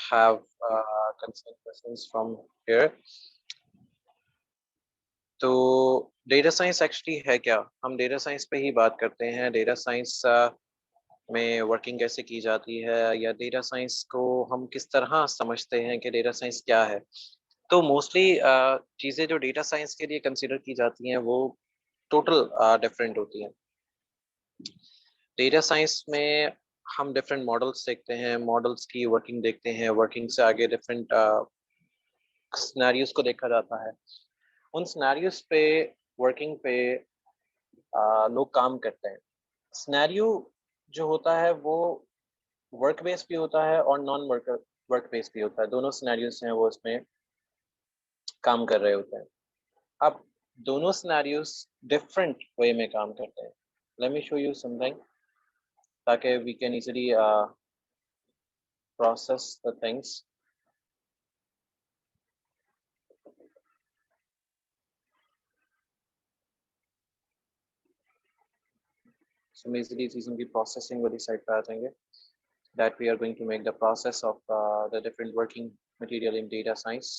have concerned questions from here. तो data science actually है क्या? हम डेटा साइंस पे ही बात करते हैं। डेटा साइंस में वर्किंग कैसे की जाती है, या डेटा साइंस को हम किस तरह समझते हैं कि डेटा साइंस क्या है। तो मोस्टली चीज़ें जो डेटा साइंस के लिए कंसिडर की जाती हैं वो टोटल डिफरेंट होती हैं। डेटा साइंस में हम डिफरेंट मॉडल्स देखते हैं, मॉडल्स की वर्किंग देखते हैं, वर्किंग से आगे डिफरेंट सिनेरियोज को देखा जाता है। उन सिनेरियोज पे वर्किंग पे लोग काम करते हैं। सिनेरियो जो होता है वो वर्क बेस्ड भी होता है और नॉन वर्क बेस्ड भी होता है। दोनों सिनेरियोज हैं वो इसमें काम कर रहे होते हैं। अब दोनों सिनेरियोज डिफरेंट वे में काम करते हैं। Let me show you something ताकि we can easily process the things. So easily चीज़ों की प्रोसेसिंग वाली साइड पे आ जाएंगे। That we are going to make the process of the different working material in data science.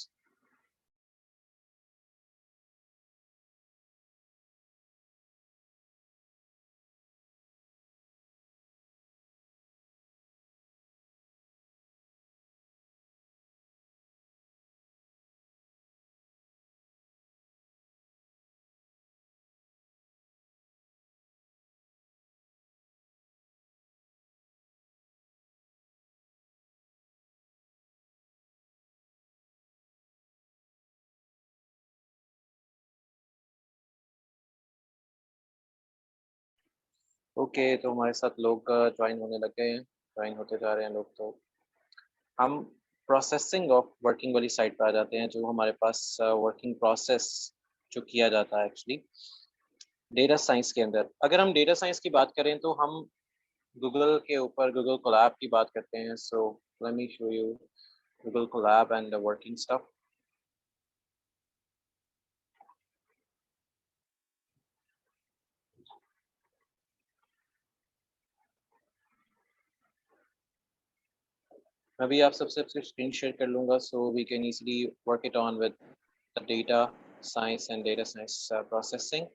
Okay, तो हमारे साथ लोग ज्वाइन होने लग गए हैं, ज्वाइन होते जा रहे हैं लोग। तो हम प्रोसेसिंग ऑफ वर्किंग वाली साइड पे आ जाते हैं, जो हमारे पास वर्किंग प्रोसेस जो किया जाता है एक्चुअली डेटा साइंस के अंदर। अगर हम डेटा साइंस की बात करें तो हम गूगल के ऊपर गूगल कोलैब की बात करते हैं। So let me show you Google Colab and the working stuff. मैं भी आप सबसे स्क्रीन शेयर कर लूँगा so we can easily work it on with the data science and data science processing.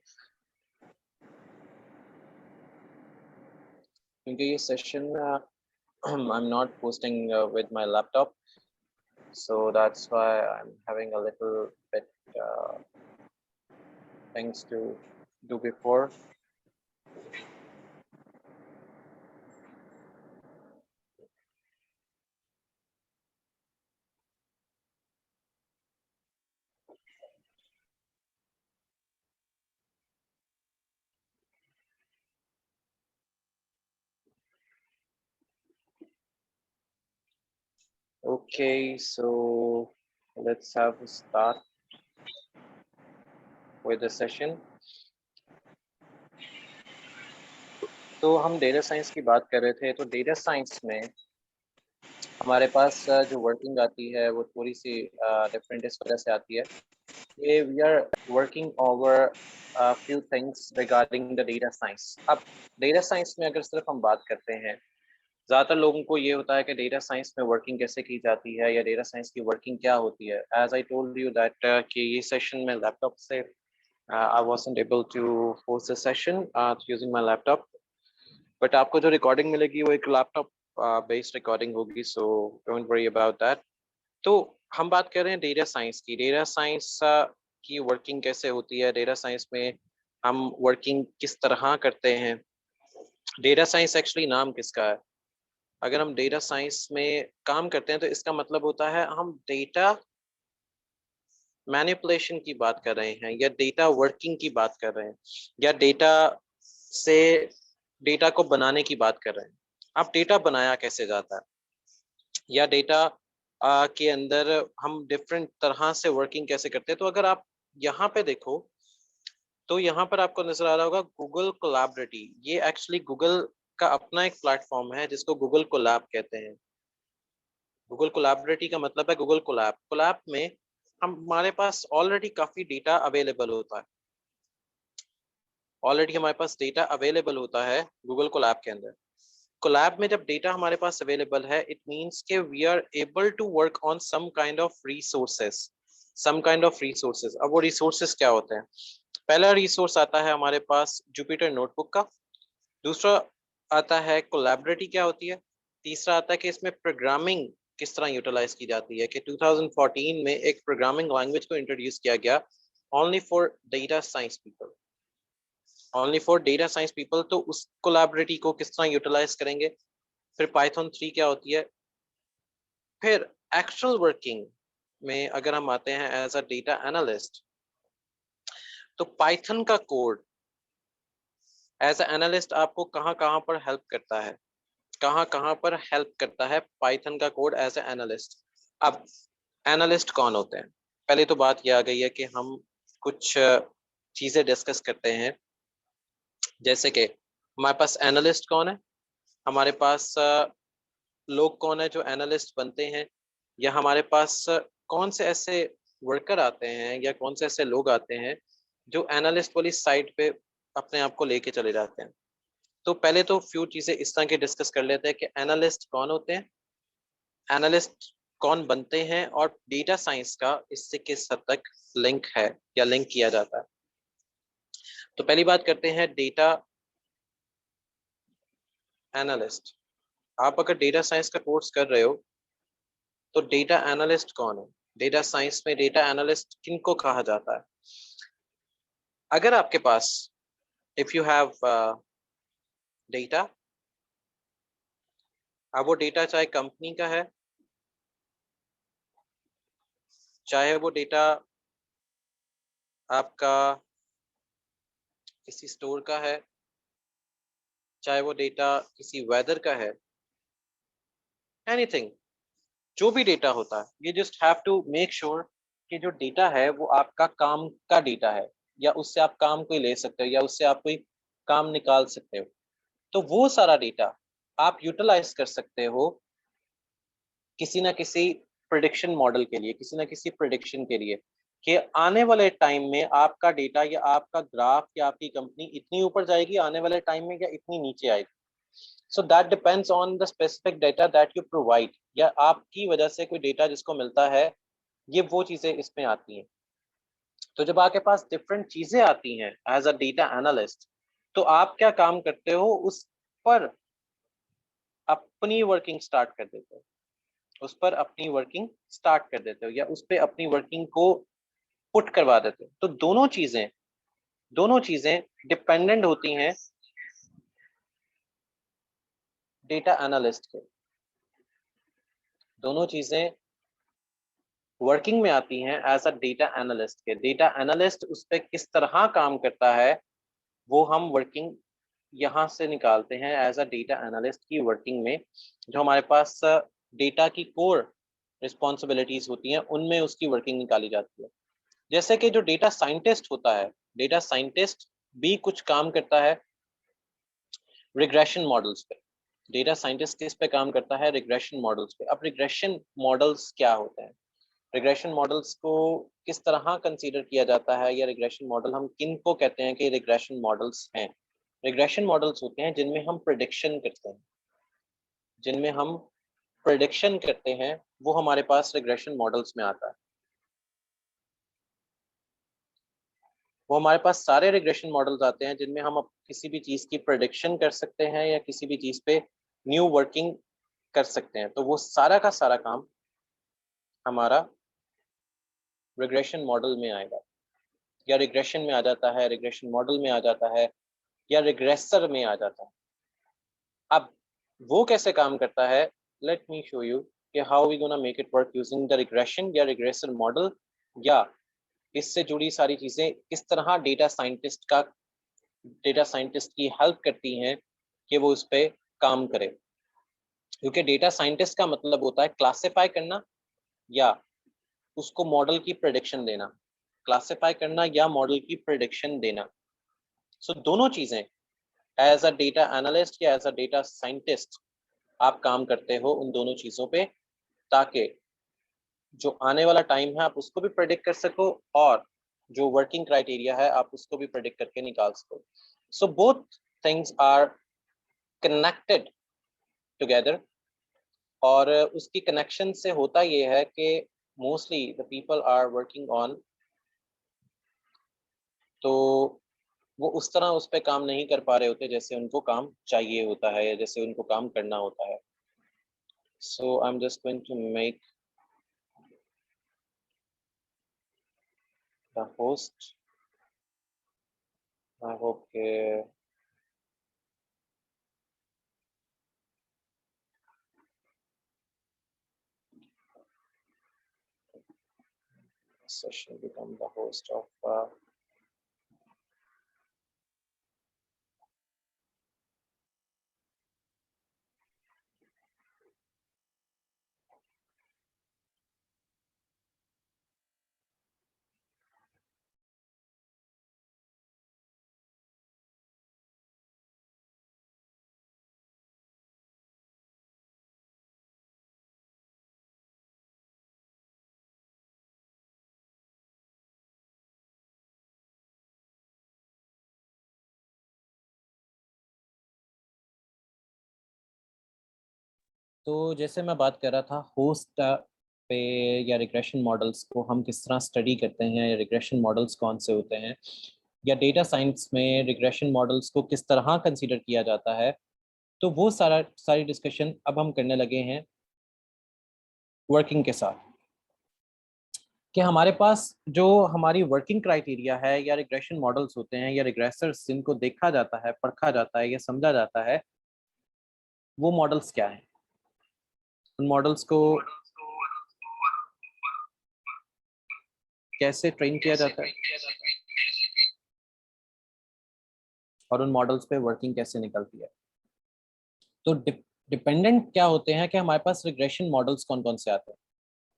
क्योंकि ये session I'm not posting with my laptop, so that's why I'm having a little bit things to do before. Okay, so let's have a start with the session. तो हम data science की बात कर रहे थे। तो डेटा साइंस में हमारे पास जो वर्किंग आती है वो थोड़ी सी डिफरेंट इस वजह से आती है कि we are working over few things regarding the data science. अब डेटा साइंस में अगर सिर्फ हम बात करते हैं, ज़्यादातर लोगों को ये होता है कि डेटा साइंस में वर्किंग कैसे की जाती है या डेटा साइंस की वर्किंग क्या होती है। As I told you that कि ये सेशन में लैपटॉप से I wasn't able to host the session using my laptop, but आपको जो रिकॉर्डिंग मिलेगी वो एक लैपटॉप बेस्ड रिकॉर्डिंग होगी। So don't worry about that. तो हम बात कर रहे हैं डेटा साइंस की। डेटा साइंस की वर्किंग कैसे होती है, डेटा साइंस में हम वर्किंग किस तरह करते हैं। डेटा साइंस एक्चुअली नाम किसका है? अगर हम डेटा साइंस में काम करते हैं तो इसका मतलब होता है हम डेटा मैनिपुलेशन की बात कर रहे हैं, या डेटा वर्किंग की बात कर रहे हैं, या डेटा से डेटा को बनाने की बात कर रहे हैं। अब डेटा बनाया कैसे जाता है, या डेटा के अंदर हम डिफरेंट तरह से वर्किंग कैसे करते हैं। तो अगर आप यहाँ पे देखो तो यहाँ पर आपको नजर आ रहा होगा गूगल कोलैबोरेटी। ये एक्चुअली गूगल का अपना एक प्लेटफॉर्म है जिसको गूगल कोलैब कहते हैं। गूगल कोलैबोरेटी का मतलब है गूगल कोलैब। कोलैब में हमारे पास ऑलरेडी काफी डेटा अवेलेबल होता है। ऑलरेडी हमारे पास डेटा अवेलेबल होता है गूगल कोलैब के अंदर। कोलैब में जब डेटा हमारे पास अवेलेबल है, इट मींस के we are able to work on some kind of resources, some kind of resources. अब वो रिसोर्सेस क्या होते हैं? पहला रिसोर्स आता है हमारे पास जुपिटर नोटबुक का, दूसरा आता है कोलैबोरेटी क्या होती है, तीसरा आता है कि इसमें प्रोग्रामिंग किस तरह यूटिलाइज की जाती है, कि 2014 में एक प्रोग्रामिंग लैंग्वेज को इंट्रोड्यूस किया गया only for data science people, only for data science people. तो उस कोलैबोरेटी को किस तरह यूटिलाइज करेंगे। फिर पाइथन 3 क्या होती है। फिर एक्चुअल वर्किंग में अगर हम आते हैं एज अ डेटा एनालिस्ट, तो पाइथन का कोड एज अ एनालिस्ट आपको कहाँ कहाँ पर हेल्प करता है, कहाँ कहाँ पर हेल्प करता है पाइथन का कोड एज ए एनालिस्ट। अब एनालिस्ट कौन होते हैं? पहले तो बात यह आ गई है कि हम कुछ चीजें डिस्कस करते हैं, जैसे कि हमारे पास एनालिस्ट कौन है, हमारे पास लोग कौन है जो एनालिस्ट बनते हैं, या हमारे पास कौन से ऐसे वर्कर आते हैं या कौन से ऐसे लोग आते हैं जो एनालिस्ट वाली साइड पे अपने आप को लेके चले जाते हैं। तो पहले तो फ्यू चीजें इस तरह की डिस्कस कर लेते हैं कि एनालिस्ट कौन होते हैं, एनालिस्ट कौन बनते हैं, और डेटा साइंस का इससे किस हद तक लिंक है या लिंक किया जाता है। तो पहली बात करते हैं डेटा एनालिस्ट। आप अगर डेटा साइंस का कोर्स कर रहे हो तो डेटा एनालिस्ट कौन है, डेटा साइंस में डेटा एनालिस्ट किनको कहा जाता है। अगर आपके पास इफ यू हैव डेटा, अब वो डेटा चाहे कंपनी का है, चाहे वो डेटा आपका किसी स्टोर का है, चाहे वो डेटा किसी वेदर का है, एनीथिंग, जो भी डेटा होता है, ये just have to make sure कि जो डेटा है वो आपका काम का डेटा है, या उससे आप काम कोई ले सकते हो, या उससे आप कोई काम निकाल सकते हो। तो वो सारा डेटा आप यूटिलाइज कर सकते हो किसी ना किसी प्रिडिक्शन मॉडल के लिए, किसी ना किसी प्रिडिक्शन के लिए, कि आने वाले टाइम में आपका डेटा या आपका ग्राफ या आपकी कंपनी इतनी ऊपर जाएगी आने वाले टाइम में, या इतनी नीचे आएगी। So that depends on the specific data that you provide, या आपकी वजह से कोई डेटा जिसको मिलता है, ये वो चीजें इसमें आती हैं। तो जब आपके पास डिफरेंट चीजें आती हैं एज अ डेटा एनालिस्ट, तो आप क्या काम करते हो, उस पर अपनी वर्किंग स्टार्ट कर देते हो, उस पर अपनी वर्किंग स्टार्ट कर देते हो, या उस पर अपनी वर्किंग को पुट करवा देते हो। तो दोनों चीजें डिपेंडेंट होती हैं डेटा एनालिस्ट के, दोनों चीजें वर्किंग में आती हैं एज अ डेटा एनालिस्ट के। डेटा एनालिस्ट उस पर किस तरह काम करता है, वो हम वर्किंग यहाँ से निकालते हैं एज अ डेटा एनालिस्ट की वर्किंग में। जो हमारे पास डेटा की कोर रिस्पॉन्सिबिलिटीज होती हैं, उनमें उसकी वर्किंग निकाली जाती है। जैसे कि जो डेटा साइंटिस्ट होता है, डेटा साइंटिस्ट भी कुछ काम करता है रिग्रेशन मॉडल्स पे। डेटा साइंटिस्ट किस पे काम करता है, रिग्रेशन मॉडल्स पे। अब रिग्रेशन मॉडल्स क्या होते हैं, रिग्रेशन मॉडल्स को किस तरह कंसीडर किया जाता है, या रिग्रेशन मॉडल हम किन को कहते हैं कि रिग्रेशन मॉडल्स हैं। रिग्रेशन मॉडल्स होते हैं जिनमें हम प्रिडिक्शन करते हैं, जिनमें हम प्रिडिक्शन करते हैं, वो हमारे पास रिग्रेशन मॉडल्स में आता है। वो हमारे पास सारे रिग्रेशन मॉडल्स आते हैं जिनमें हम किसी भी चीज की प्रिडिक्शन कर सकते हैं, या किसी भी चीज पे न्यू वर्किंग कर सकते हैं। तो वो सारा का सारा काम हमारा रिग्रेशन मॉडल में आएगा, या रिग्रेशन में आ जाता है, रिग्रेशन मॉडल में आ जाता है, या रिग्रेसर में आ जाता है। अब वो कैसे काम करता है, लेट मी शो यू कि how we gonna make it work using the regression या रिग्रेसर मॉडल, या इससे जुड़ी सारी चीजें किस तरह डेटा साइंटिस्ट की हेल्प करती हैं कि वो उस पर काम करे। क्योंकि डेटा साइंटिस्ट का मतलब होता है क्लासिफाई करना, या उसको मॉडल की प्रेडिक्शन देना, क्लासिफाई करना या मॉडल की प्रेडिक्शन देना। सो दोनों चीजें एज अ डेटा एनालिस्ट या एज अ डेटा साइंटिस्ट आप काम करते हो उन दोनों चीजों पे, ताकि जो आने वाला टाइम है आप उसको भी प्रेडिक्ट कर सको, और जो वर्किंग क्राइटेरिया है आप उसको भी प्रेडिक्ट करके निकाल सको। So both things are connected together, और उसकी कनेक्शन से होता ये है कि mostly the people are working on, तो वो उस तरह उस पे काम नहीं कर पा रहे होते जैसे उनको काम चाहिए होता है या जैसे उनको काम करना होता है. So I am just going to make the host. I hope के session become the host of तो जैसे मैं बात कर रहा था होस्ट पे, या रिग्रेशन मॉडल्स को हम किस तरह स्टडी करते हैं, या रिग्रेशन मॉडल्स कौन से होते हैं, या डेटा साइंस में रिग्रेशन मॉडल्स को किस तरह कंसीडर किया जाता है, तो वो सारी डिस्कशन अब हम करने लगे हैं वर्किंग के साथ. कि हमारे पास जो हमारी वर्किंग क्राइटेरिया है, या रिग्रेशन मॉडल्स होते हैं, या रिग्रेसर्स जिनको देखा जाता है, परखा जाता है या समझा जाता है, वो मॉडल्स क्या हैं. उन मॉडल्स को कैसे ट्रेन किया जाता है, और उन मॉडल्स पे वर्किंग कैसे निकलती है. तो डिपेंडेंट क्या होते हैं कि हमारे पास रिग्रेशन मॉडल्स कौन कौन से आते हैं,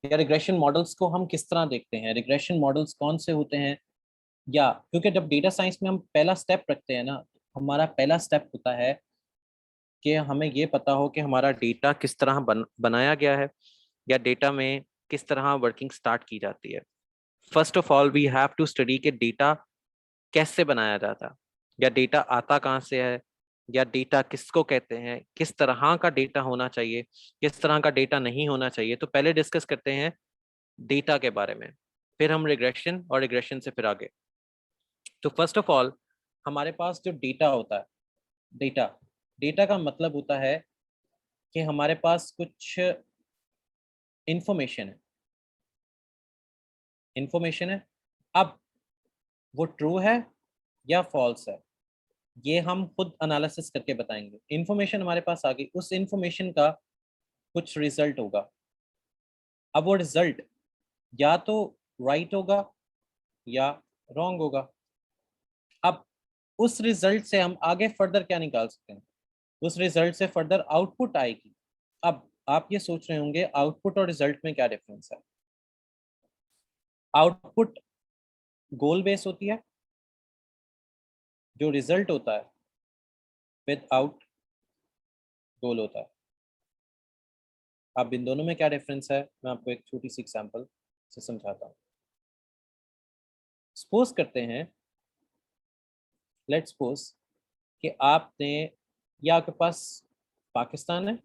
या रिग्रेशन मॉडल्स को हम किस तरह देखते हैं, रिग्रेशन मॉडल्स कौन से होते हैं. या क्योंकि जब डेटा साइंस में हम पहला स्टेप रखते हैं ना, हमारा पहला स्टेप होता है कि हमें ये पता हो कि हमारा डेटा किस तरह बनाया गया है, या डेटा में किस तरह वर्किंग स्टार्ट की जाती है. First of all we have to study कि डेटा कैसे बनाया जाता है, या डेटा आता कहाँ से है, या डेटा किसको कहते हैं, किस तरह का डेटा होना चाहिए, किस तरह का डेटा नहीं होना चाहिए. तो पहले डिस्कस करते हैं डेटा के बारे में, फिर हम रिग्रेशन, और रिग्रेशन से फिर आगे. तो फर्स्ट ऑफ ऑल हमारे पास जो डेटा होता है, डेटा डेटा का मतलब होता है कि हमारे पास कुछ इंफॉर्मेशन है, इंफॉर्मेशन है. अब वो ट्रू है या फॉल्स है, ये हम खुद एनालिसिस करके बताएंगे. इंफॉर्मेशन हमारे पास आ गई, उस इंफॉर्मेशन का कुछ रिजल्ट होगा. अब वो रिजल्ट या तो राइट होगा या रॉन्ग होगा. अब उस रिजल्ट से हम आगे फर्दर क्या निकाल सकते हैं, उस रिजल्ट से फर्दर आउटपुट आएगी. अब आप ये सोच रहे होंगे आउटपुट और रिजल्ट में क्या डिफरेंस है. आउटपुट गोल बेस होती है, जो रिजल्ट होता है विद आउट गोल होता है. अब इन दोनों में क्या डिफरेंस है, मैं आपको एक छोटी सी एग्जांपल से समझाता हूँ. सपोज करते हैं, लेट्स सपोज कि आपने, या आपके पास पाकिस्तान है,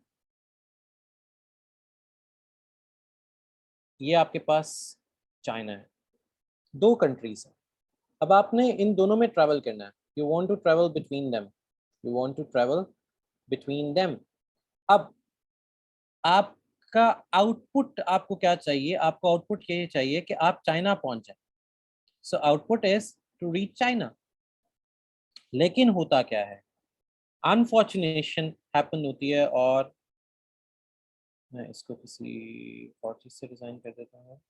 ये आपके पास चाइना है, दो कंट्रीज हैं. अब आपने इन दोनों में ट्रैवल करना है. You want to travel between them, you want to travel between them. अब आपका आउटपुट आपको क्या चाहिए, आपको आउटपुट ये चाहिए कि आप चाइना पहुंच जाए. So output is to reach China. लेकिन होता क्या है, अनफॉर्चुनेशन हैपन होती है, और मैं इसको किसी और चीज से डिजाइन कर देता हूँ.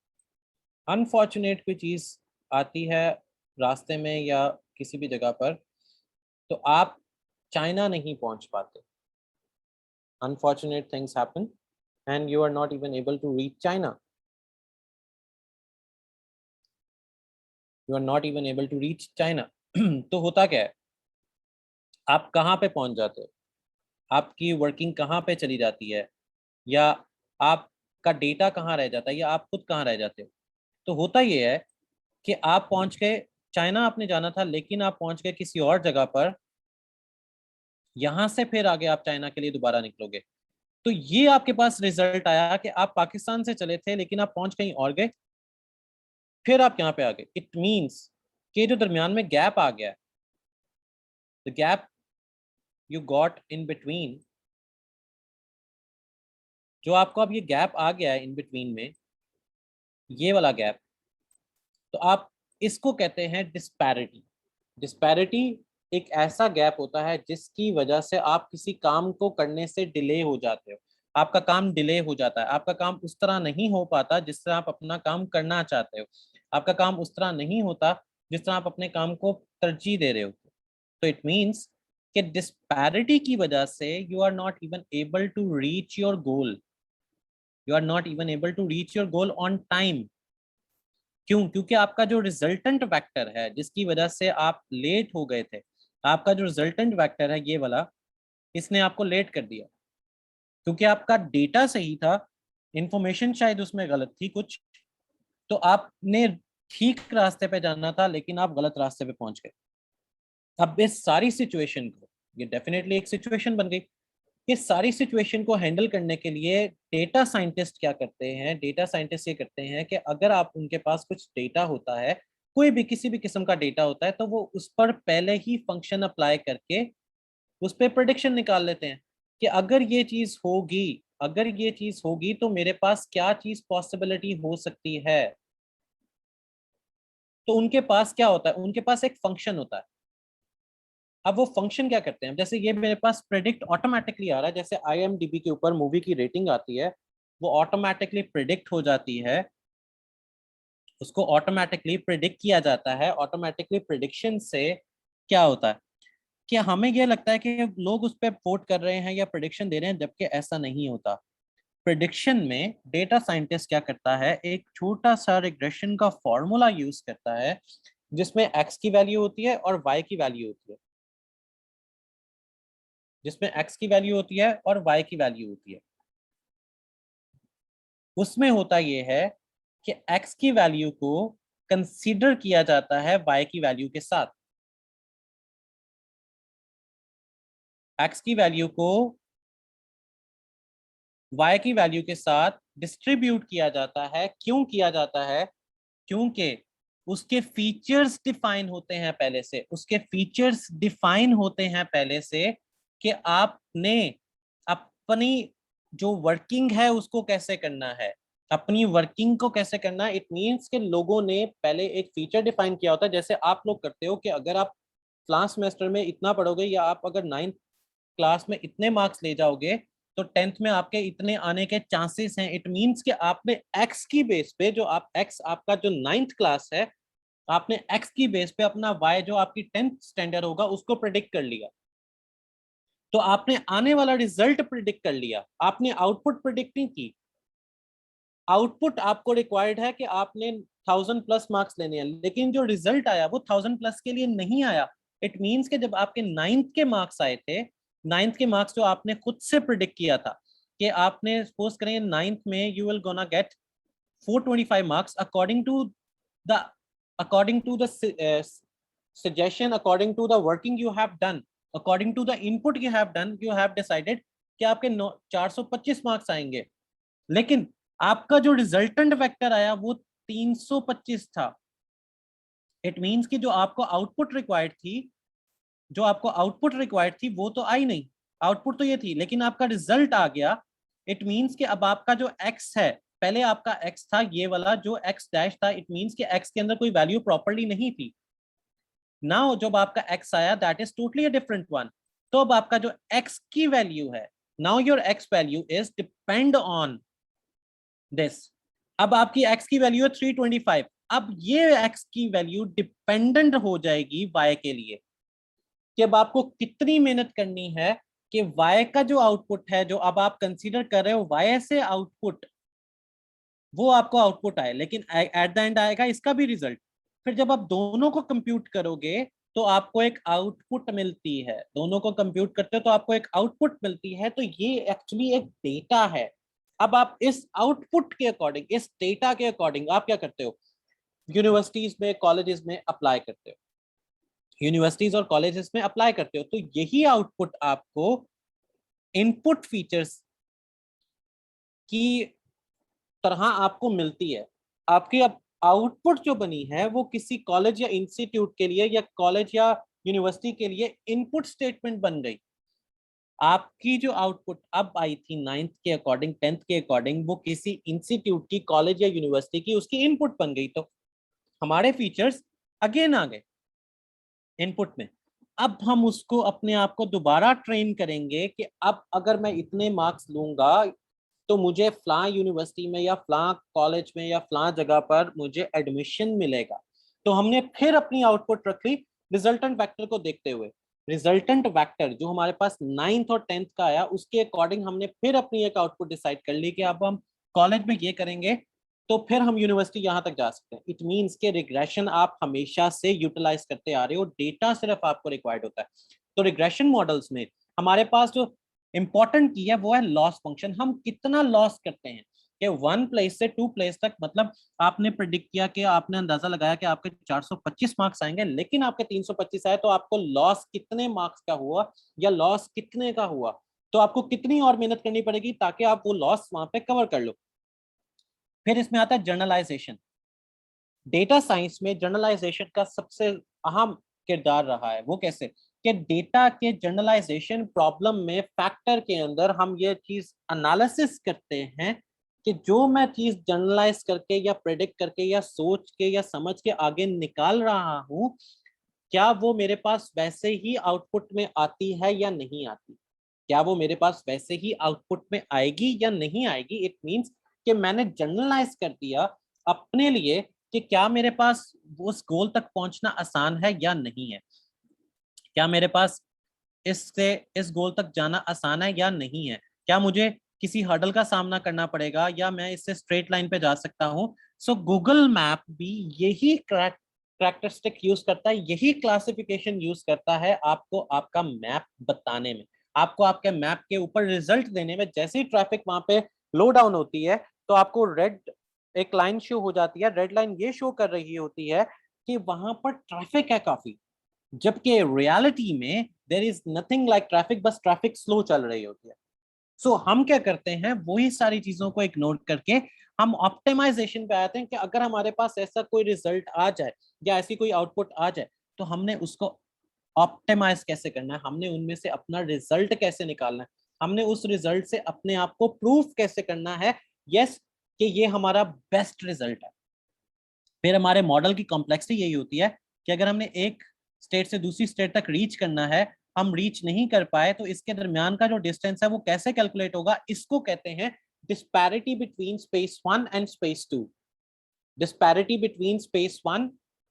अनफॉर्चुनेट कोई चीज आती है रास्ते में या किसी भी जगह पर, तो आप चाइना नहीं पहुंच पाते. Unfortunate things happen and you are not even able to reach China. You are not even able to reach China. तो होता क्या है, आप कहाँ पे पहुंच जाते हो, आपकी वर्किंग कहाँ पे चली जाती है, या आपका डेटा कहाँ रह जाता है, या आप खुद कहाँ रह जाते हो. तो होता ये है कि आप पहुंच गए चाइना, आपने जाना था, लेकिन आप पहुंच गए किसी और जगह पर. यहां से फिर आगे आप चाइना के लिए दोबारा निकलोगे. तो ये आपके पास रिजल्ट आया कि आप पाकिस्तान से चले थे लेकिन आप पहुंच कहीं और गए, फिर आप यहाँ पे आ गए। इट मीन्स कि जो दरमियान में गैप आ गया, the gap you got in between, जो आपको अब ये गैप आ गया है इन बिटवीन में, ये वाला गैप, तो आप इसको कहते हैं डिस्पैरिटी। डिस्पैरिटी एक ऐसा गैप होता है जिसकी वजह से आप किसी काम को करने से डिले हो जाते हो, आपका काम डिले हो जाता है, आपका काम उस तरह नहीं हो पाता जिस तरह आप अपना काम करना चाहते हो, आपका काम उस तरह नहीं होता जिस तरह आप अपने काम को तरजीह दे रहे हो। तो इट मीन्स कि डिस्पैरिटी की वजह से you are not even able to reach your goal, you are not even able to reach your goal on time. क्यों? क्योंकि आपका जो रिजल्टेंट वेक्टर है जिसकी वजह से आप लेट हो गए थे, आपका जो रिजल्टेंट वेक्टर है ये वाला, इसने आपको लेट कर दिया, क्योंकि आपका डेटा सही था, इंफॉर्मेशन शायद उसमें गलत थी कुछ, तो आपने ठीक रास्ते पे जाना था लेकिन आप गलत रास्ते पे पहुंच गए। अब इस सारी सिचुएशन को, ये डेफिनेटली एक सिचुएशन बन गई, इस सारी सिचुएशन को हैंडल करने के लिए डेटा साइंटिस्ट क्या करते हैं, डेटा साइंटिस्ट ये करते हैं कि अगर आप उनके पास कुछ डेटा होता है, कोई भी किसी भी किस्म का डेटा होता है, तो वो उस पर पहले ही फंक्शन अप्लाई करके उस पर प्रेडिक्शन निकाल लेते हैं कि अगर ये चीज होगी, अगर ये चीज होगी तो मेरे पास क्या चीज पॉसिबिलिटी हो सकती है। तो उनके पास क्या होता है, उनके पास एक फंक्शन होता है। अब वो फंक्शन क्या करते हैं, जैसे ये मेरे पास प्रिडिक्ट ऑटोमेटिकली आ रहा है, जैसे IMDb के ऊपर मूवी की रेटिंग आती है, वो ऑटोमेटिकली प्रिडिक्ट हो जाती है, उसको ऑटोमेटिकली प्रिडिक्ट किया जाता है। ऑटोमेटिकली प्रिडिक्शन से क्या होता है कि हमें ये लगता है कि लोग उस पर वोट कर रहे हैं या प्रिडिक्शन दे रहे हैं, जबकि ऐसा नहीं होता। प्रिडिक्शन में डेटा साइंटिस्ट क्या करता है, एक छोटा सा रिग्रेशन का फॉर्मूला यूज करता है जिसमें एक्स की वैल्यू होती है और वाई की वैल्यू होती है, जिसमें एक्स की वैल्यू होती है और वाई की वैल्यू होती है। उसमें होता यह है कि एक्स की वैल्यू को कंसीडर किया जाता है वाई की वैल्यू के साथ, एक्स की वैल्यू को वाई की वैल्यू के साथ डिस्ट्रीब्यूट किया जाता है। क्यों किया जाता है? क्योंकि उसके फीचर्स डिफाइन होते हैं पहले से, उसके फीचर्स डिफाइन होते हैं पहले से कि आपने अपनी जो वर्किंग है उसको कैसे करना है, अपनी वर्किंग को कैसे करना है। इट मींस कि लोगों ने पहले एक फीचर डिफाइन किया होता है, जैसे आप लोग करते हो कि अगर आप क्लास सेमेस्टर में इतना पढ़ोगे या आप अगर 9th क्लास में इतने मार्क्स ले जाओगे तो 10th में आपके इतने आने के चांसेस हैं। इट मींस कि आपने एक्स की बेस पे, जो आप एक्स आपका जो 9th क्लास है, आपने एक्स की बेस पे अपना वाई जो आपकी 10th स्टैंडर्ड होगा उसको प्रिडिक्ट कर लिया। तो आपने आने वाला रिजल्ट प्रिडिक्ट कर लिया, आपने आउटपुट प्रिडिक्ट नहीं की। आउटपुट आपको रिक्वायर्ड है कि आपने 1000+ मार्क्स लेने हैं, लेकिन जो रिजल्ट आया वो 1000+ के लिए नहीं आया। इट मींस कि जब आपके 9th के मार्क्स आए थे, 9th के मार्क्स जो आपने खुद से प्रिडिक्ट किया था कि आपने सपोज करें 9th में you will gonna get 425 marks the according to the suggestion, according to the working you have done, according to the input you have done, you have decided कि आपके 425 मार्क्स आएंगे, लेकिन आपका जो रिजल्टेंट वेक्टर आया वो 325 था। इट मींस कि जो आपको आउटपुट रिक्वायर्ड थी, जो आपको आउटपुट रिक्वायर्ड थी वो तो आई नहीं, आउटपुट तो ये थी, लेकिन आपका रिजल्ट आ गया। इट मींस कि अब आपका जो एक्स है, पहले आपका एक्स था ये वाला जो एक्स डैश था, इट मींस कि एक्स के अंदर कोई वैल्यू प्रॉपर्ली नहीं थी। नाउ जब आपका एक्स आया that is totally a different one. तो अब आपका जो एक्स की वैल्यू है, now your x value is depend on this. अब आपकी x की वैल्यू है 325, अब ये x की वैल्यू डिपेंडेंट हो जाएगी y के लिए कि अब आपको कितनी मेहनत करनी है कि y का जो आउटपुट है, जो अब आप कंसीडर कर रहे हो y से आउटपुट, वो आपको आउटपुट आए, लेकिन एट द एंड आएगा इसका भी रिजल्ट। फिर जब आप दोनों को कंप्यूट करोगे तो आपको एक आउटपुट मिलती है, दोनों को कंप्यूट करते हो तो आपको एक आउटपुट मिलती है। तो ये एक्चुअली एक डेटा है। अब आप इस आउटपुट के अकॉर्डिंग, इस डेटा के अकॉर्डिंग आप क्या करते हो, यूनिवर्सिटीज में कॉलेजेस में अप्लाई करते हो, यूनिवर्सिटीज और कॉलेजेस में अप्लाई करते हो। तो यही आउटपुट आपको इनपुट फीचर्स की तरह आपको मिलती है। आपकी अब आउटपुट जो बनी है वो किसी कॉलेज या इंस्टीट्यूट के लिए या कॉलेज या यूनिवर्सिटी के लिए इनपुट स्टेटमेंट बन गई। आपकी जो आउटपुट अब आई थी 9th के अकॉर्डिंग, 10th के अकॉर्डिंग, वो किसी इंस्टीट्यूट की, कॉलेज या यूनिवर्सिटी की उसकी इनपुट बन गई। तो हमारे फीचर्स अगेन आ गए इनपुट में। अब हम उसको अपने आप को दोबारा ट्रेन करेंगे कि अब अगर मैं इतने मार्क्स लूंगा तो मुझे फलां यूनिवर्सिटी में या फलां कॉलेज में या फलां जगह पर मुझे एडमिशन मिलेगा। तो हमने फिर अपनी आउटपुट रख ली रिजल्टेंट वेक्टर को देखते हुए। रिजल्टेंट वेक्टर जो हमारे पास 9th और 10th का आया उसके अकॉर्डिंग हमने फिर अपनी एक आउटपुट डिसाइड कर ली कि अब हम कॉलेज में ये करेंगे तो फिर हम यूनिवर्सिटी यहां तक जा सकते हैं। इट मींस के रिग्रेशन आप हमेशा से यूटिलाइज करते आ रहे हो, डेटा सिर्फ आपको रिक्वायर्ड होता है। तो रिग्रेशन मॉडल्स में हमारे पास जो इंपॉर्टेंट की है वो है लॉस फंक्शन। हम कितना लॉस करते हैं कि 1 प्लेस से 2 प्लेस तक, मतलब आपने प्रिडिक्ट किया कि आपने अंदाजा लगाया कि आपके 425 मार्क्स आएंगे लेकिन आपके 325 आए, तो आपको लॉस कितने मार्क्स का हुआ या लॉस कितने का हुआ, तो आपको कितनी और मेहनत करनी पड़ेगी ताकि आप वो लॉस वहां पे कवर कर लो। फिर इसमें आता है जर्नलाइजेशन। डेटा साइंस में जर्नलाइजेशन का सबसे अहम किरदार रहा है। वो कैसे कि डेटा के जर्नलाइजेशन प्रॉब्लम में फैक्टर के अंदर हम ये चीज एनालिसिस करते हैं कि जो मैं चीज जर्नलाइज करके या प्रेडिक्ट करके या सोच के या समझ के आगे निकाल रहा हूं, क्या वो मेरे पास वैसे ही आउटपुट में आती है या नहीं आती, क्या वो मेरे पास वैसे ही आउटपुट में आएगी या नहीं आएगी। इट मींस कि मैंने जर्नलाइज कर दिया अपने लिए कि क्या मेरे पास उस गोल तक पहुंचना आसान है या नहीं है, क्या मेरे पास इससे इस गोल तक जाना आसान है या नहीं है, क्या मुझे किसी हर्डल का सामना करना पड़ेगा या मैं इससे स्ट्रेट लाइन पे जा सकता हूं। सो गूगल मैप भी यही कैरेक्टरिस्टिक यूज करता है, यही क्लासिफिकेशन यूज करता है आपको आपका मैप बताने में, आपको आपके मैप के ऊपर रिजल्ट देने में। जैसे ही ट्रैफिक वहां पे लो डाउन होती है तो आपको रेड एक लाइन शो हो जाती है। रेड लाइन ये शो कर रही होती है कि वहां पर ट्रैफिक है काफी, जबकि रियलिटी में there is nothing like traffic, बस ट्रैफिक स्लो चल रही होती है। सो हम क्या करते हैं, वही सारी चीजों को इग्नोर करके हम ऑप्टिमाइजेशन पे आते हैं कि अगर हमारे पास ऐसा कोई रिजल्ट आ जाए या ऐसी कोई आउटपुट आ जाए तो हमने उसको ऑप्टिमाइज कैसे करना है, हमने उनमें से अपना रिजल्ट कैसे निकालना है, हमने उस रिजल्ट से अपने आप को प्रूफ कैसे करना है यस कि ये हमारा बेस्ट रिजल्ट है। फिर हमारे मॉडल की कॉम्प्लेक्सिटी यही होती है कि अगर हमने एक स्टेट से दूसरी स्टेट तक रीच करना है, हम रीच नहीं कर पाए तो इसके दरमियान का जो डिस्टेंस है वो कैसे कैलकुलेट होगा। इसको कहते हैं disparity between space 1 and space 2। Disparity between space 1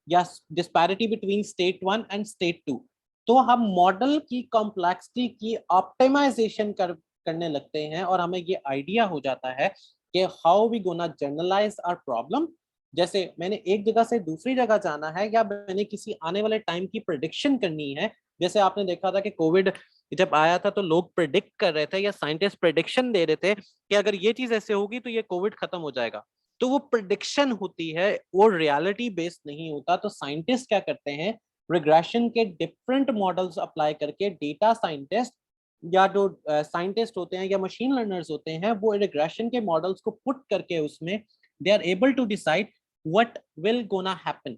या disparity between state 1 and state 2। तो हम मॉडल की कॉम्प्लेक्सिटी की ऑप्टिमाइजेशन करने लगते हैं और हमें ये आइडिया हो जाता है कि how we gonna generalize our problem. जैसे मैंने एक जगह से दूसरी जगह जाना है या मैंने किसी आने वाले टाइम की प्रिडिक्शन करनी है। जैसे आपने देखा था कि कोविड जब आया था तो लोग प्रिडिक्ट कर रहे थे या साइंटिस्ट प्रिडिक्शन दे रहे थे कि अगर ये चीज ऐसे होगी तो ये कोविड खत्म हो जाएगा। तो वो प्रिडिक्शन होती है, वो रियलिटी बेस्ड नहीं होता। तो साइंटिस्ट क्या करते हैं, रिग्रेशन के डिफरेंट मॉडल्स अप्लाई करके, डेटा साइंटिस्ट या जो साइंटिस्ट होते हैं या मशीन लर्नर्स होते हैं वो रिग्रेशन के मॉडल्स को पुट करके उसमें they are able to decide what will gonna happen,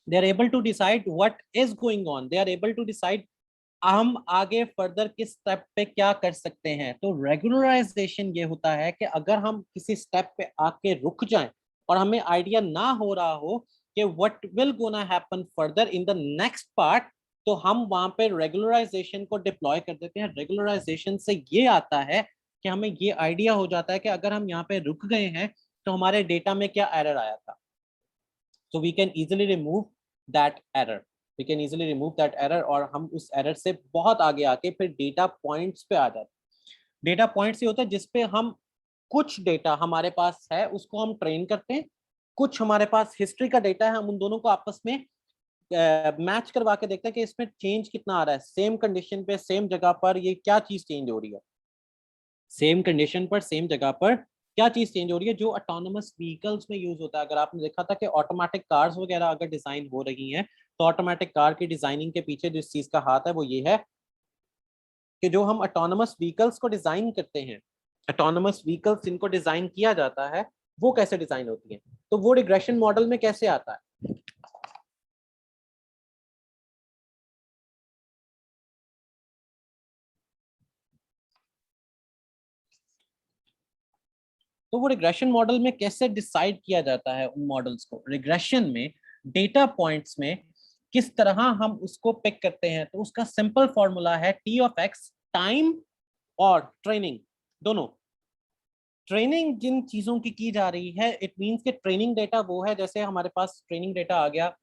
they are able to decide what is going on, they are able to decide हम आगे फर्दर किस स्टेप पे क्या कर सकते हैं। तो रेगुलराइजेशन ये होता है कि अगर हम किसी स्टेप पे आके रुक जाएं और हमें आइडिया ना हो रहा हो कि what will gonna happen further in the next part, तो हम वहां पे रेगुलराइजेशन को डिप्लॉय कर देते हैं। रेगुलराइजेशन से ये आता है कि हमें ये आइडिया हो जाता है कि अगर हम यहाँ पे रुक गए हैं तो हमारे डेटा में क्या एरर आया था। so we can easily remove that error, we can easily remove that error और हम उस एरर से बहुत आगे आके फिर डेटा पॉइंट्स पे आ जाते हैं। डेटा पॉइंट्स ये होता है जिसपे हम कुछ डेटा हमारे पास है उसको हम ट्रेन करते हैं, कुछ हमारे पास हिस्ट्री का डेटा है, हम उन दोनों को आपस में मैच करवा के देखते हैं कि इसमें चेंज कितना आ रहा है, सेम कंडीशन पे सेम जगह पर ये क्या चीज चेंज हो रही है, सेम कंडीशन पर सेम जगह पर क्या चीज चेंज हो रही है। जो ऑटोनोमस व्हीकल्स में यूज होता है, अगर आपने देखा था कि ऑटोमेटिक कार्स वगैरह अगर डिजाइन हो रही हैं तो ऑटोमेटिक कार की डिजाइनिंग के पीछे जिस चीज का हाथ है वो ये है कि जो हम ऑटोनोमस व्हीकल्स को डिजाइन करते हैं ऑटोनोमस व्हीकल्स जिनको डिजाइन किया जाता है वो कैसे डिजाइन होती है, तो वो रिग्रेशन मॉडल में कैसे आता है। तो वो रिग्रेशन मॉडल में कैसे डिसाइड किया जाता है उन मॉडल्स को, रिग्रेशन में डेटा पॉइंट्स में किस तरह हम उसको पिक करते हैं। तो उसका सिंपल फॉर्मूला है टी ऑफ एक्स, टाइम और ट्रेनिंग दोनों। ट्रेनिंग जिन चीजों की जा रही है, इट मींस कि ट्रेनिंग डेटा वो है, जैसे हमारे पास ट्रेनिंग डेटा आ गया,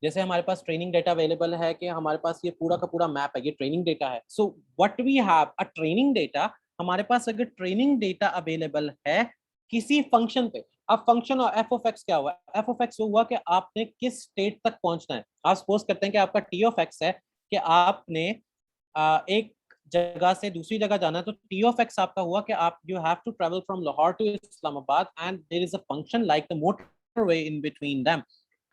जैसे हमारे पास ट्रेनिंग डेटा अवेलेबल है कि हमारे पास ये पूरा का पूरा मैप है, ये ट्रेनिंग डेटा है। So what we have a training data, हमारे पास अगर ट्रेनिंग डेटा अवेलेबल है किसी फंक्शन पे, अब फंक्शन और एफ ऑफ एक्स क्या हुआ, एफ ऑफ एक्स हुआ कि आपने किस स्टेट तक पहुंचना है। आप सपोज करते हैं कि आपका टी ऑफ एक्स है कि आपने एक जगह से दूसरी जगह जाना है, तो टी ऑफ एक्स आपका हुआ कि आप you have to travel from Lahore to Islamabad and there is a function like the motorway in between them.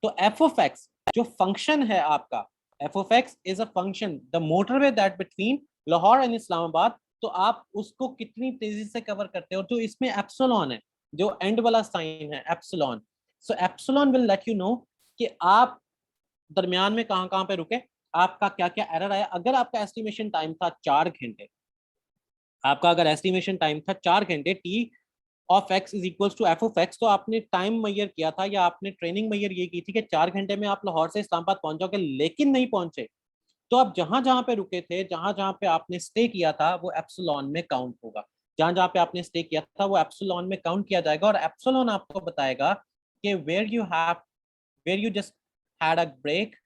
तो एफ ऑफ एक्स जो फंक्शन है आपका, F of X is a function the motorway that between Lahore and Islamabad. तो आप उसको कितनी तेजी से कवर करते हो, तो इसमें एप्सिलॉन है, जो एंड वाला साइन है epsilon. So epsilon will let you know कि आप दरमियान में कहां कहां पे रुके, आपका क्या क्या एरर आया। अगर आपका एस्टिमेशन टाइम था 4 घंटे, आपका अगर एस्टिमेशन टाइम था 4 घंटे, T of X is equal to F of X, तो आपने टाइम मैयर किया था या आपने ट्रेनिंग मैयर ये की थी कि 4 घंटे में आप लाहौर से इस्लामाबाद पहुंच जाओगे, लेकिन नहीं पहुंचे। तो आप जहां जहां पे रुके थे, जहां जहां पे आपने स्टे किया था, वो एप्सिलॉन में काउंट होगा। जहां जहां पे आपने स्टे किया था वो एप्सिलॉन में काउंट किया जाएगा, और एप्सिलॉन आपको बताएगा कि where you just had a break,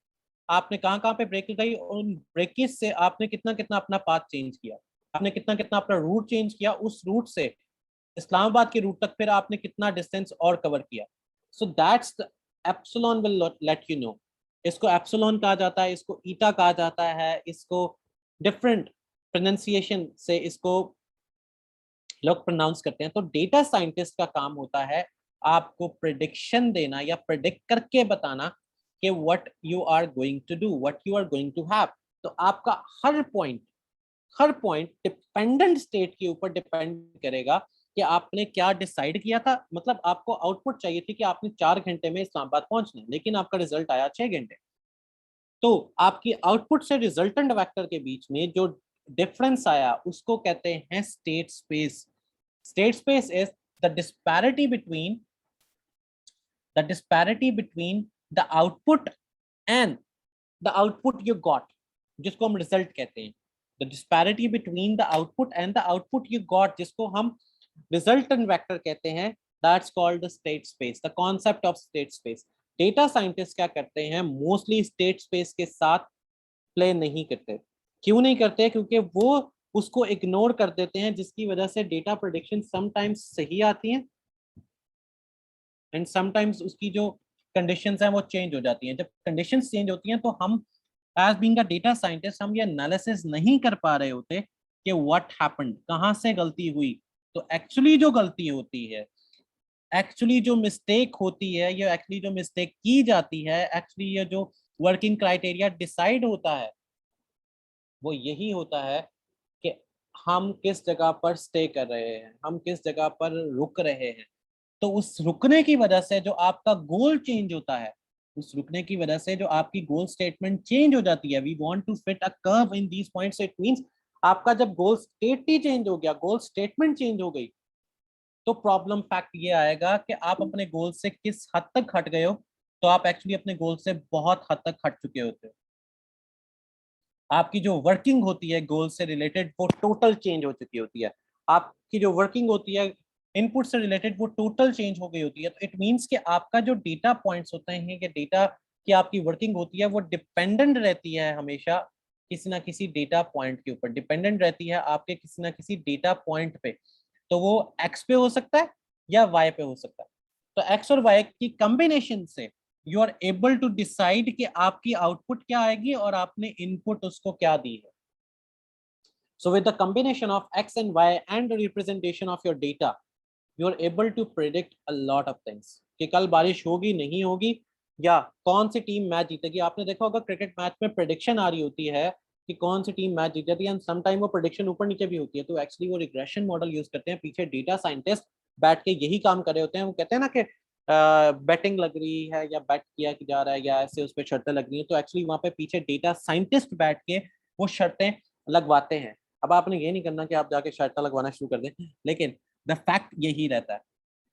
आपने कहाँ कहाँ पे ब्रेक लगाई, उन ब्रेकेज से आपने कितना कितना अपना पाथ चेंज किया, आपने कितना कितना अपना रूट चेंज किया, उस रूट से इस्लामाबाद के रूट तक फिर आपने कितना डिस्टेंस और कवर किया। So that's the epsilon will let you know. इसको एप्सिलॉन कहा जाता है, इसको ईटा कहा जाता है, इसको डिफरेंट प्रोनाउंसिएशन से इसको लोग प्रोनाउंस करते हैं। तो डेटा साइंटिस्ट का काम होता है आपको प्रिडिक्शन देना या प्रिडिक्ट करके बताना कि what you are going to do, what you are going to have. तो आपका हर पॉइंट डिपेंडेंट स्टेट के ऊपर डिपेंड करेगा कि आपने क्या डिसाइड किया था। मतलब आपको आउटपुट चाहिए थी कि आपने 4 घंटे में इस्लामाबाद पहुंचना, लेकिन आपका रिजल्ट आया 6 घंटे। तो आपकी आउटपुट से रिजल्टेंट वेक्टर के बीच में जो डिफरेंस आया उसको कहते हैं state space. State space is the disparity between the output and the output you got, जिसको हम रिजल्ट कहते हैं। The disparity between the output and the output you got, जिसको हम resultant vector कहते हैं, that's called the state space, the concept of state space। Data scientist क्या करते हैं, मोस्टली स्टेट स्पेस के साथ प्ले नहीं करते। क्यों नहीं करते, क्योंकि वो उसको इग्नोर कर देते हैं, जिसकी वजह से डेटा प्रेडिक्शन समटाइम्स सही आती हैं एंड समटाइम्स उसकी जो कंडीशंस हैं वो चेंज हो जाती हैं। जब कंडीशंस चेंज होती हैं तो हम as being a data scientist हम ये एनालिसिस नहीं कर पा रहे होते कि व्हाट हैपेंड, कहाँ से गलती हुई। तो एक्चुअली जो गलती होती है, एक्चुअली जो मिस्टेक होती है, ये एक्चुअली जो मिस्टेक की जाती है, एक्चुअली ये जो वर्किंग क्राइटेरिया डिसाइड होता है, वो यही होता है कि हम किस जगह पर स्टे कर रहे हैं, हम किस जगह पर रुक रहे हैं। तो उस रुकने की वजह से जो आपका गोल चेंज होता है, उस रुकने की वजह से जो आपकी गोल स्टेटमेंट चेंज हो जाती है, we want to fit a curve in these points, it means आपका जब गोल स्टेट ही चेंज हो गया, गोल स्टेटमेंट चेंज हो गई, तो प्रॉब्लम फैक्ट ये आएगा कि आप अपने गोल से किस हद तक हट गए हो। तो आप एक्चुअली अपने गोल से बहुत हद तक हट चुके होते हो, आपकी जो वर्किंग होती है गोल से रिलेटेड वो टोटल चेंज हो चुकी होती है, आपकी जो वर्किंग होती है इनपुट से रिलेटेड वो टोटल चेंज हो गई होती है। तो इट मींस कि आपका जो डेटा पॉइंट्स होते हैं कि डेटा की आपकी वर्किंग होती है वो डिपेंडेंट रहती है हमेशा किसी ना किसी डेटा पॉइंट के ऊपर, डिपेंडेंट रहती है आपके किसी ना किसी डेटा पॉइंट पे। तो वो एक्स पे हो सकता है या वाई पे हो सकता है। तो एक्स और वाई की कॉम्बिनेशन से you are able to decide कि आपकी आउटपुट क्या आएगी और आपने इनपुट उसको क्या दी है। So with the combination of x and y and the representation of your data, you are able to predict a lot of things कि कल बारिश होगी नहीं होगी, या कौन सी टीम मैच जीतेगी। आपने देखा होगा क्रिकेट मैच में प्रेडिक्शन आ रही होती है कि कौन सी टीम मैच जीत जाती है, एंड सम टाइम वो प्रेडिक्शन ऊपर नीचे भी होती है, तो एक्चुअली वो रिग्रेशन मॉडल यूज करते हैं। पीछे डेटा साइंटिस्ट बैठ के यही काम कर रहे होते हैं। वो कहते हैं ना कि बेटिंग लग रही है या बेट किया जा रहा है या ऐसे उस पर शर्तें लग रही हैं, तो एक्चुअली वहां पे पीछे डेटा साइंटिस्ट बैठ के वो शर्तें लगवाते हैं। अब आपने ये नहीं करना कि आप जाके शर्तें लगवाना शुरू कर दें, लेकिन द फैक्ट यही रहता है,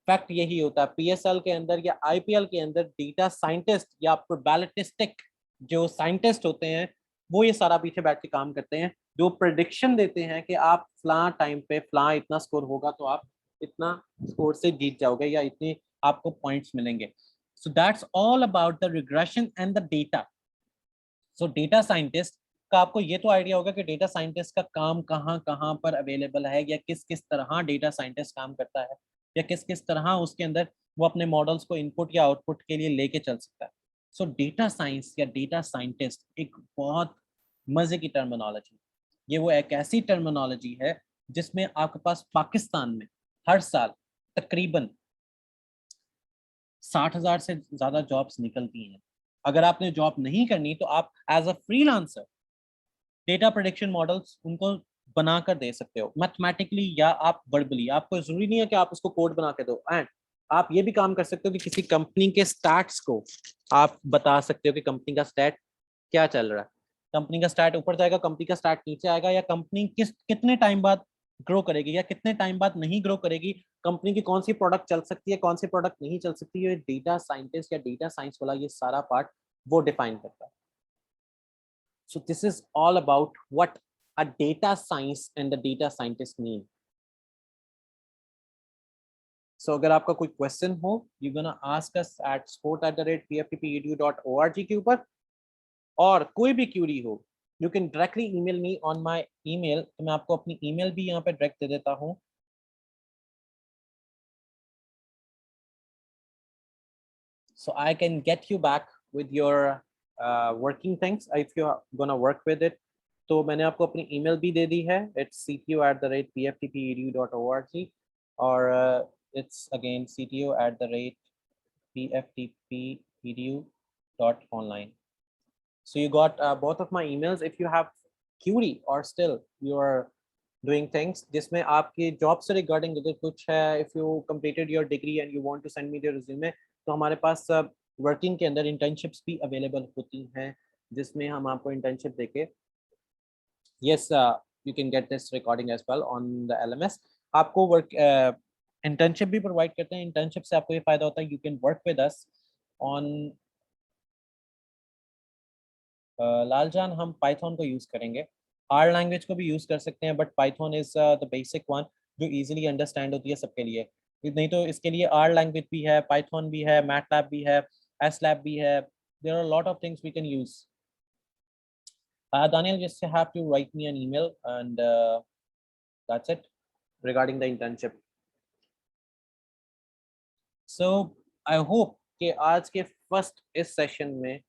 फैक्ट यही होता है। पीएसएल के अंदर या आईपीएल के अंदर डेटा साइंटिस्ट या प्रोबेबिलिस्टिक जो साइंटिस्ट होते हैं वो ये सारा पीछे बैठ के काम करते हैं, जो प्रेडिक्शन देते हैं कि आप फलां टाइम पे फलां इतना स्कोर होगा तो आप इतना स्कोर से जीत जाओगे या इतने आपको पॉइंट्स मिलेंगे। So that's all about the regression and the data. So data scientist का आपको ये तो आइडिया होगा कि डेटा साइंटिस्ट का काम कहाँ कहाँ पर अवेलेबल है, या किस किस तरह डेटा साइंटिस्ट काम करता है, या किस किस तरह उसके अंदर वो अपने मॉडल्स को इनपुट या आउटपुट के लिए लेके चल सकता है। सो डेटा साइंस या डेटा साइंटिस्ट एक बहुत मजे की टर्मिनोलॉजी, ये वो एक ऐसी टर्मिनोलॉजी है जिसमें आपके पास पाकिस्तान में हर साल तकरीबन 60,000 से ज्यादा जॉब्स निकलती हैं। अगर आपने जॉब नहीं करनी तो आप as a freelancer data prediction models उनको बनाकर दे सकते हो मैथमेटिकली या आप वर्बली। आपको जरूरी नहीं है कि आप उसको कोड बना के दो, एंड आप ये भी काम कर सकते हो कि किसी कंपनी के स्टैट्स को आप बता सकते हो कि कंपनी का स्टैट क्या चल रहा है। कंपनी का स्टैट ऊपर जाएगा, कंपनी का स्टैट नीचे आएगा, या कंपनी कितने टाइम बाद ग्रो करेगी या कितने टाइम बाद नहीं ग्रो करेगी, कंपनी की कौन सी प्रोडक्ट चल सकती है, कौन सी प्रोडक्ट नहीं चल सकती है, डेटा साइंटिस्ट या डेटा साइंस वाला ये सारा पार्ट वो डिफाइन करता है। So this is all about what a data science and the data scientist mean. So अगर आपका कोई क्वेश्चन हो, you gonna ask us at support@pftpedu.org के ऊपर, और कोई भी क्यूरी हो you can directly email me on my email. तो मैं आपको अपनी ईमेल भी यहाँ पे डायरेक्ट दे देता हूँ। So I can get you back with your working things if you're gonna work with it. तो मैंने आपको अपनी ईमेल भी दे दी है, it's cto@pftpedu.org, और it's again cto@pftpedu.online. So you got both of my emails. If you have query or still you're doing things जिसमें आपकी job से रिगार्डिंग अगर कुछ है, if you completed your degree and you want to send me the resume, तो हमारे पास working के अंदर इंटर्नशिप्स भी अवेलेबल होती हैं जिसमें हम आपको इंटर्नशिप देके yes you can get this recording as well on the LMS। आपको वर्क इंटर्नशिप भी प्रोवाइड करते हैं। इंटर्नशिप से आपको ये फायदा होता है, you can work with us on लालजान हम पाइथन को यूज करेंगे, आर लैंग्वेज को भी यूज कर सकते हैं, but Python is the basic one जो इजीली अंडरस्टैंड होती है सबके लिए। नहीं तो इसके लिए आर लैंग्वेज भी है, पाइथन भी है, मैटलैब भी है, एसलैब भी है, there are lot of things we can use. Daniel, just have to write me an email and that's it regarding the internship. So I hope कि आज के फर्स्ट इस सेशन में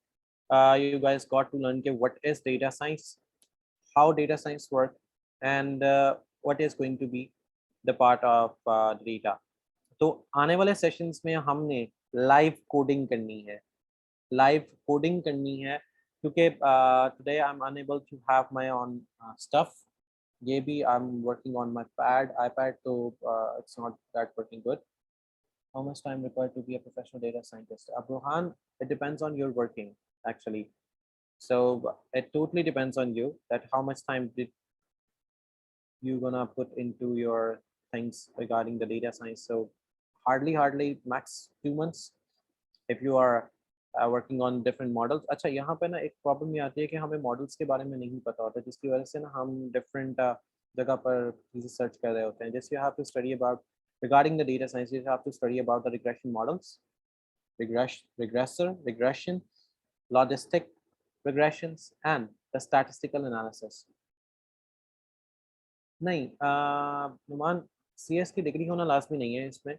you guys got to learn what is data science, how data science work, and what is going to be the part of data. तो आने वाले sessions में हमने लाइव कोडिंग करनी है, लाइव कोडिंग करनी है क्योंकि today I am unable to have my own stuff. ये भी I am working on my iPad, तो it's not that working good. How much time required to be a professional data scientist? Abrohan, it depends on your working actually. So it totally depends on you that how much time did you gonna put into your things regarding the data science. So hardly max 2 months if you are working on different models. अच्छा, यहाँ पे ना एक problem ये आती है कि हमें मॉडल्स के बारे में नहीं पता होता, जिसकी वजह से ना हम डिफरेंट जगह पर चीज़ें सर्च कर रहे होते हैं। जैसे you have to study about regarding the data science, you have to study about the regression models, regression, logistic regressions, and the statistical analysis. नहीं नुमान, CS की डिग्री होना लाजमी नहीं है इसमें।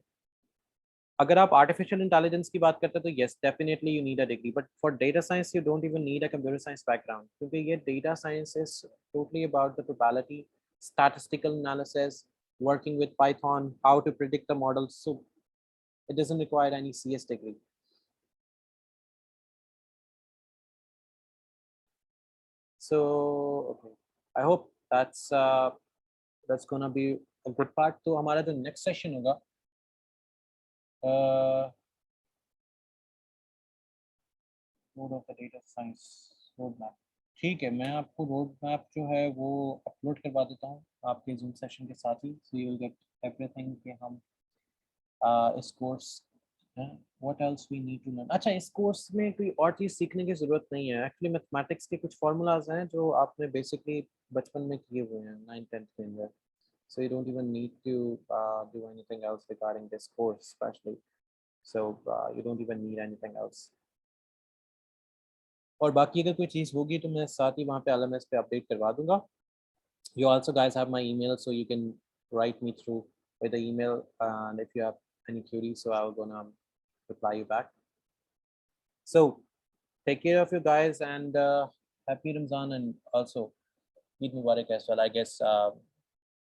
अगर आप आर्टिफिशियल इंटेलिजेंस की बात करते हैं तो yes definitely you need a degree, but for data science you don't even need a computer science background, क्योंकि ये data science is totally about the probability, statistical analysis, working with Python, how to predict the models. So it doesn't require any CS degree. So okay, I hope that's gonna be a good part. तो हमारा जो next session होगा road of the data science road map. ठीक है, मैं आपको road map जो है वो अपलोड करवा देता हूँ आपके जूम सेशन के साथ ही, so you will get everything कि हम इस course what else we need to learn. अच्छा, इस कोर्स में कोई और चीज़ सीखने की ज़रूरत नहीं है। एक्चुअली मैथमेटिक्स के कुछ फार्मूलाज हैं जो आपने बेसिकली बचपन में किए हुए हैं 9th-10th के अंदर, so you don't even need to do anything else regarding this course especially, so you don't even need anything else. और बाकी अगर कोई चीज़ होगी तो मैं साथ ही वहाँ पे LMS पे अपडेट करवा दूंगा। You also guys have my email, so you can write me through with the email, and if you have any queries, so I'll gonna reply you back. So take care of you guys, and happy Ramzan, and also Eid Mubarak as well. I guess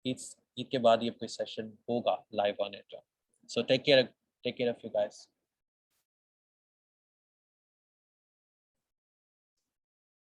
Eid के बाद ये कोई session होगा live on it. So take care of you guys.